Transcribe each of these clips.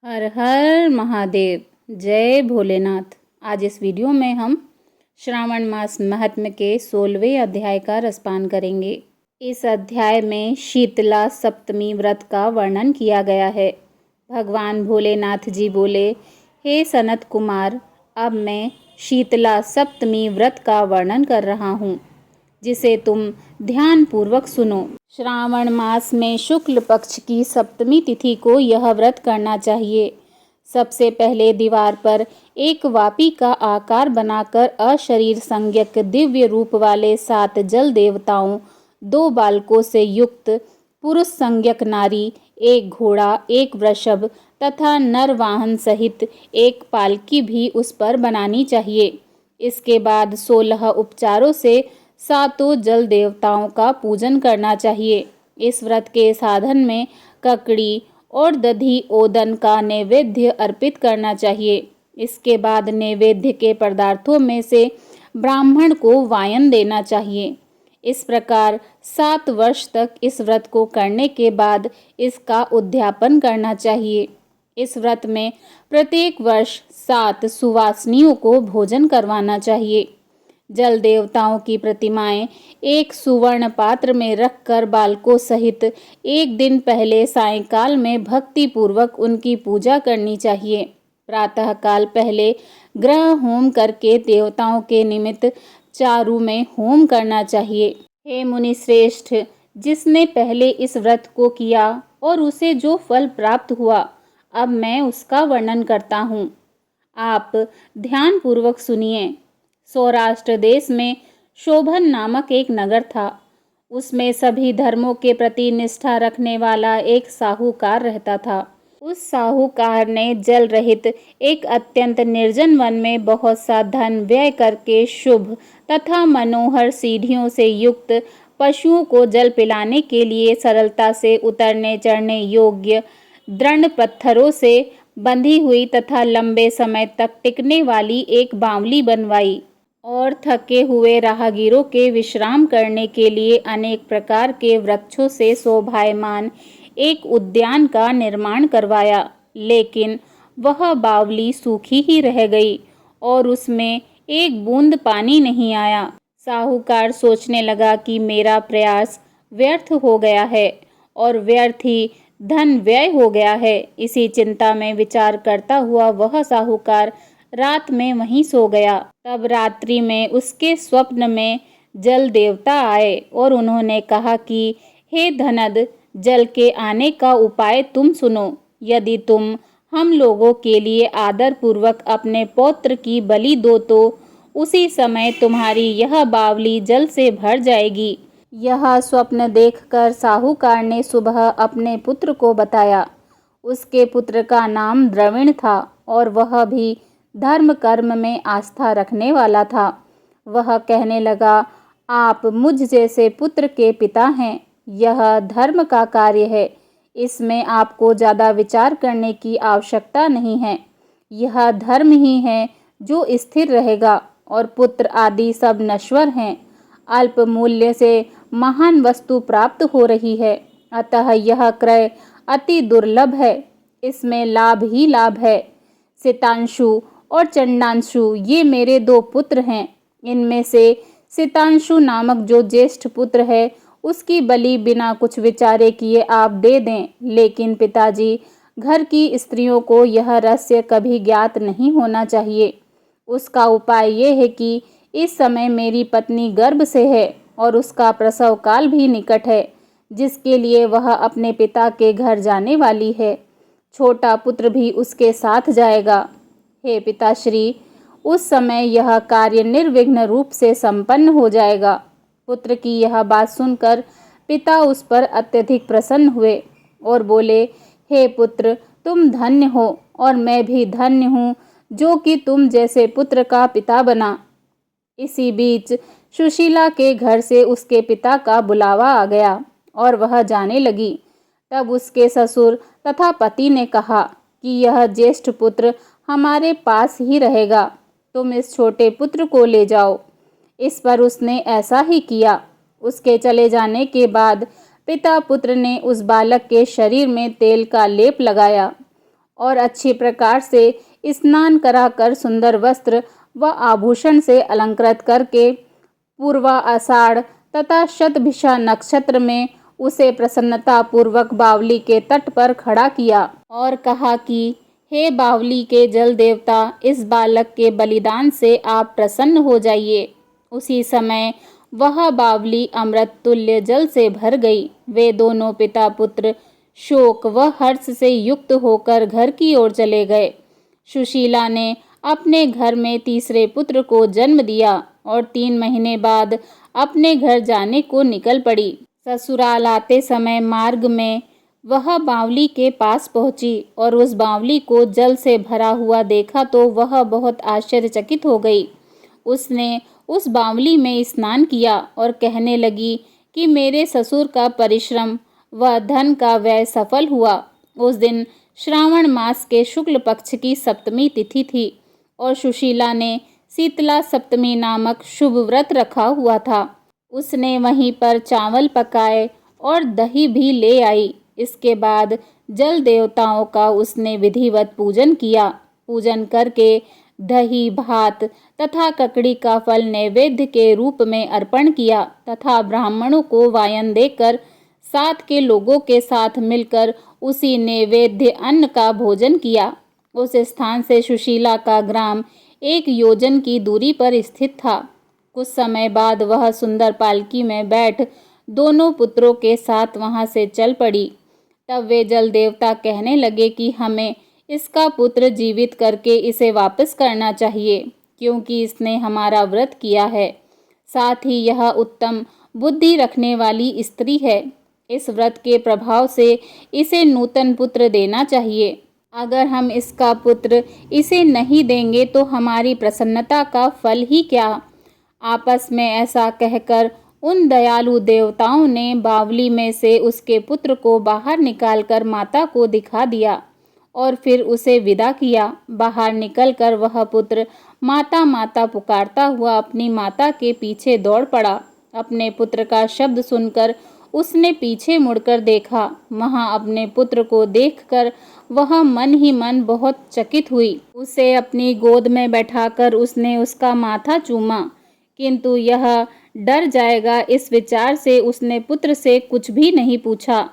हर हर महादेव। जय भोलेनाथ। आज इस वीडियो में हम श्रावण मास महात्म्य के 16वें अध्याय का रसपान करेंगे। इस अध्याय में शीतला सप्तमी व्रत का वर्णन किया गया है। भगवान भोलेनाथ जी बोले, हे सनत कुमार, अब मैं शीतला सप्तमी व्रत का वर्णन कर रहा हूँ, जिसे तुम ध्यान पूर्वक सुनो। श्रावण मास में शुक्ल पक्ष की सप्तमी तिथि को यह व्रत करना चाहिए। सबसे पहले दीवार पर एक वापी का आकार बनाकर अशरीर संज्ञक दिव्य रूप वाले 7 जल देवताओं, 2 बालकों से युक्त पुरुष संज्ञक नारी, एक घोड़ा, एक वृषभ तथा नर वाहन सहित एक पालकी भी उस पर बनानी चाहिए। इसके बाद 16 उपचारों से 7 जल देवताओं का पूजन करना चाहिए। इस व्रत के साधन में ककड़ी और दधी ओदन का नैवेद्य अर्पित करना चाहिए। इसके बाद नैवेद्य के पदार्थों में से ब्राह्मण को वायन देना चाहिए। इस प्रकार 7 वर्ष तक इस व्रत को करने के बाद इसका उद्यापन करना चाहिए। इस व्रत में प्रत्येक वर्ष 7 सुवासिनियों को भोजन करवाना चाहिए। जल देवताओं की प्रतिमाएं एक सुवर्ण पात्र में रखकर बालकों सहित एक दिन पहले सायंकाल में भक्ति पूर्वक उनकी पूजा करनी चाहिए। प्रातःकाल पहले ग्रह होम करके देवताओं के निमित्त चारु में होम करना चाहिए। हे मुनि श्रेष्ठ, जिसने पहले इस व्रत को किया और उसे जो फल प्राप्त हुआ, अब मैं उसका वर्णन करता हूँ। आप ध्यान पूर्वक सुनिए। सौराष्ट्र देश में शोभन नामक एक नगर था। उसमें सभी धर्मों के प्रति निष्ठा रखने वाला एक साहूकार रहता था। उस साहूकार ने जल रहित एक अत्यंत निर्जन वन में बहुत सा धन व्यय करके शुभ तथा मनोहर सीढ़ियों से युक्त पशुओं को जल पिलाने के लिए सरलता से उतरने चढ़ने योग्य दृढ़ पत्थरों से बंधी हुई तथा लंबे समय तक टिकने वाली एक बावली बनवाई और थके हुए राहगीरों के विश्राम करने के लिए अनेक प्रकार के वृक्षों से शोभायमान एक उद्यान का निर्माण करवाया। लेकिन वह बावली सूखी ही रह गई और उसमें एक बूंद पानी नहीं आया। साहूकार सोचने लगा कि मेरा प्रयास व्यर्थ हो गया है और व्यर्थ ही धन व्यय हो गया है। इसी चिंता में विचार करता हुआ वह साहूकार रात में वहीं सो गया। तब रात्रि में उसके स्वप्न में जल देवता आए और उन्होंने कहा कि हे धनद, जल के आने का उपाय तुम सुनो। यदि तुम हम लोगों के लिए आदर पूर्वक अपने पौत्र की बलि दो तो उसी समय तुम्हारी यह बावली जल से भर जाएगी। यह स्वप्न देखकर साहूकार ने सुबह अपने पुत्र को बताया। उसके पुत्र का नाम द्रविण था और वह भी धर्म कर्म में आस्था रखने वाला था। वह कहने लगा, आप मुझ जैसे पुत्र के पिता हैं। यह धर्म का कार्य है, इसमें आपको ज़्यादा विचार करने की आवश्यकता नहीं है। यह धर्म ही है जो स्थिर रहेगा और पुत्र आदि सब नश्वर हैं। अल्प मूल्य से महान वस्तु प्राप्त हो रही है, अतः यह क्रय अति दुर्लभ है। इसमें लाभ ही लाभ है। सितांशु और चंडांशु ये मेरे 2 पुत्र हैं। इनमें से सितांशु नामक जो ज्येष्ठ पुत्र है, उसकी बलि बिना कुछ विचारे किए आप दे दें। लेकिन पिताजी, घर की स्त्रियों को यह रहस्य कभी ज्ञात नहीं होना चाहिए। उसका उपाय ये है कि इस समय मेरी पत्नी गर्भ से है और उसका प्रसव काल भी निकट है, जिसके लिए वह अपने पिता के घर जाने वाली है। छोटा पुत्र भी उसके साथ जाएगा। हे पिताश्री, उस समय यह कार्य निर्विघ्न रूप से संपन्न हो जाएगा। पुत्र की यह बात सुनकर पिता उस पर अत्यधिक प्रसन्न हुए और बोले, हे पुत्र, तुम धन्य हो और मैं भी धन्य हूँ जो कि तुम जैसे पुत्र का पिता बना। इसी बीच सुशीला के घर से उसके पिता का बुलावा आ गया और वह जाने लगी। तब उसके ससुर तथा पति ने कहा कि यह ज्येष्ठ पुत्र हमारे पास ही रहेगा, तुम इस छोटे पुत्र को ले जाओ। इस पर उसने ऐसा ही किया। उसके चले जाने के बाद पिता पुत्र ने उस बालक के शरीर में तेल का लेप लगाया और अच्छी प्रकार से स्नान कराकर सुंदर वस्त्र व आभूषण से अलंकृत करके पूर्वा आषाढ़ तथा शतभिषा नक्षत्र में उसे प्रसन्नता पूर्वक बावली के तट पर खड़ा किया और कहा कि हे बावली के जल देवता, इस बालक के बलिदान से आप प्रसन्न हो जाइए। उसी समय वह बावली अमृत तुल्य जल से भर गई। वे दोनों पिता पुत्र शोक व हर्ष से युक्त होकर घर की ओर चले गए। सुशीला ने अपने घर में तीसरे पुत्र को जन्म दिया और 3 महीने बाद अपने घर जाने को निकल पड़ी। ससुराल आते समय मार्ग में वह बावली के पास पहुंची और उस बावली को जल से भरा हुआ देखा तो वह बहुत आश्चर्यचकित हो गई। उसने उस बावली में स्नान किया और कहने लगी कि मेरे ससुर का परिश्रम व धन का व्यय सफल हुआ। उस दिन श्रावण मास के शुक्ल पक्ष की सप्तमी तिथि थी और सुशीला ने शीतला सप्तमी नामक शुभ व्रत रखा हुआ था। उसने वहीं पर चावल पकाए और दही भी ले आई। इसके बाद जल देवताओं का उसने विधिवत पूजन किया। पूजन करके दही भात तथा ककड़ी का फल नैवेद्य के रूप में अर्पण किया तथा ब्राह्मणों को वायन देकर साथ के लोगों के साथ मिलकर उसी नैवेद्य अन्न का भोजन किया। उस स्थान से सुशीला का ग्राम 1 योजन की दूरी पर स्थित था। कुछ समय बाद वह सुंदर पालकी में बैठ दोनों पुत्रों के साथ वहां से चल पड़ी। तब वे जल देवता कहने लगे कि हमें इसका पुत्र जीवित करके इसे वापस करना चाहिए, क्योंकि इसने हमारा व्रत किया है। साथ ही यह उत्तम बुद्धि रखने वाली स्त्री है। इस व्रत के प्रभाव से इसे नूतन पुत्र देना चाहिए। अगर हम इसका पुत्र इसे नहीं देंगे तो हमारी प्रसन्नता का फल ही क्या। आपस में ऐसा कहकर उन दयालु देवताओं ने बावली में से उसके पुत्र को बाहर निकालकर माता को दिखा दिया और फिर उसे विदा किया। बाहर निकलकर वह पुत्र माता माता पुकारता हुआ अपनी माता के पीछे दौड़ पड़ा। अपने पुत्र का शब्द सुनकर उसने पीछे मुड़कर देखा। वहां अपने पुत्र को देखकर वह मन ही मन बहुत चकित हुई। उसे अपनी गोद में बैठाकर उसने उसका माथा चूमा, किंतु यह डर जाएगा इस विचार से उसने पुत्र से कुछ भी नहीं पूछा।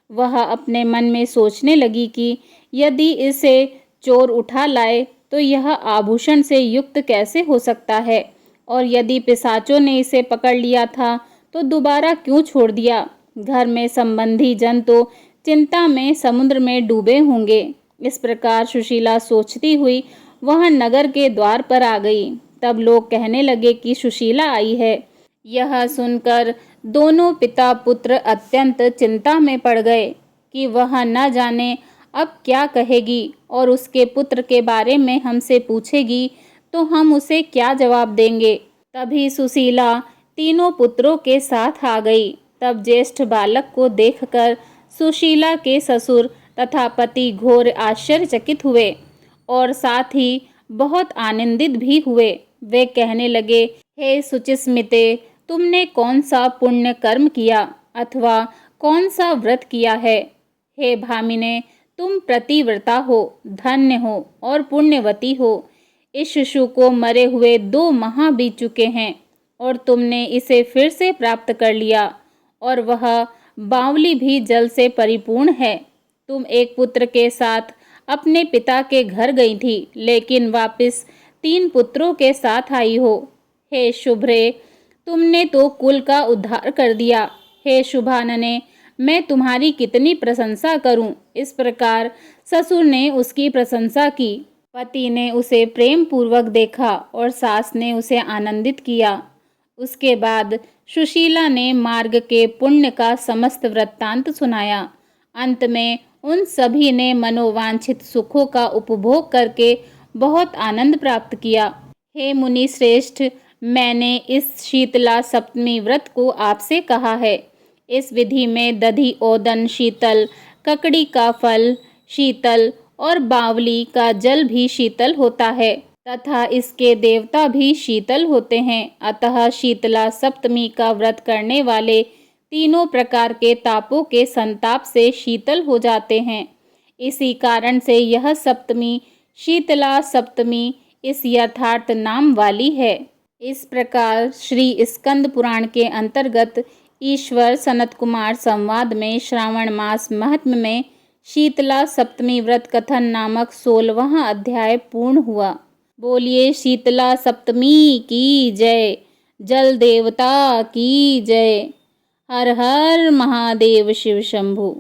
वह अपने मन में सोचने लगी कि यदि इसे चोर उठा लाए तो यह आभूषण से युक्त कैसे हो सकता है, और यदि पिशाचों ने इसे पकड़ लिया था तो दोबारा क्यों छोड़ दिया। घर में संबंधी जन तो चिंता में समुद्र में डूबे होंगे। इस प्रकार सुशीला सोचती हुई वह नगर के द्वार पर आ गई। तब लोग कहने लगे कि सुशीला आई है। यह सुनकर दोनों पिता पुत्र अत्यंत चिंता में पड़ गए कि वह न जाने अब क्या कहेगी और उसके पुत्र के बारे में हमसे पूछेगी तो हम उसे क्या जवाब देंगे। तभी सुशीला तीनों पुत्रों के साथ आ गई। तब ज्येष्ठ बालक को देखकर सुशीला के ससुर तथा पति घोर आश्चर्यचकित हुए और साथ ही बहुत आनंदित भी हुए। वे कहने लगे, हे सुचिस्मिते, तुमने कौन सा पुण्य कर्म किया अथवा कौन सा व्रत किया है। हे भामिने, तुम प्रतिव्रता हो, धन्य हो और पुण्यवती हो। इस शिशु को मरे हुए 2 माह बीत चुके हैं और तुमने इसे फिर से प्राप्त कर लिया, और वह बावली भी जल से परिपूर्ण है। तुम एक पुत्र के साथ अपने पिता के घर गई थी, लेकिन वापस 3 पुत्रों के साथ आई हो। हे शुभ्रे, तुमने तो कुल का उद्धार कर दिया। हे शुभानने, मैं तुम्हारी कितनी प्रशंसा करूं। इस प्रकार ससुर ने उसकी प्रशंसा की। पति ने उसे प्रेम पूर्वक देखा और सास ने उसे आनंदित किया। उसके बाद सुशीला ने मार्ग के पुण्य का समस्त वृत्तांत सुनाया। अंत में उन सभी ने मनोवांछित सुखों का उपभोग करके बहुत आनंद प्राप्त किया। हे मुनि श्रेष्ठ, मैंने इस शीतला सप्तमी व्रत को आपसे कहा है। इस विधि में दधि ओदन शीतल, ककड़ी का फल शीतल और बावली का जल भी शीतल होता है तथा इसके देवता भी शीतल होते हैं। अतः शीतला सप्तमी का व्रत करने वाले तीनों प्रकार के तापों के संताप से शीतल हो जाते हैं। इसी कारण से यह सप्तमी शीतला सप्तमी इस यथार्थ नाम वाली है। इस प्रकार श्री स्कंद पुराण के अंतर्गत ईश्वर सनत कुमार संवाद में श्रावण मास महात्म्य में शीतला सप्तमी व्रत कथन नामक 16वां अध्याय पूर्ण हुआ। बोलिए शीतला सप्तमी की जय, जल देवता की जय। हर हर महादेव शिव शंभु।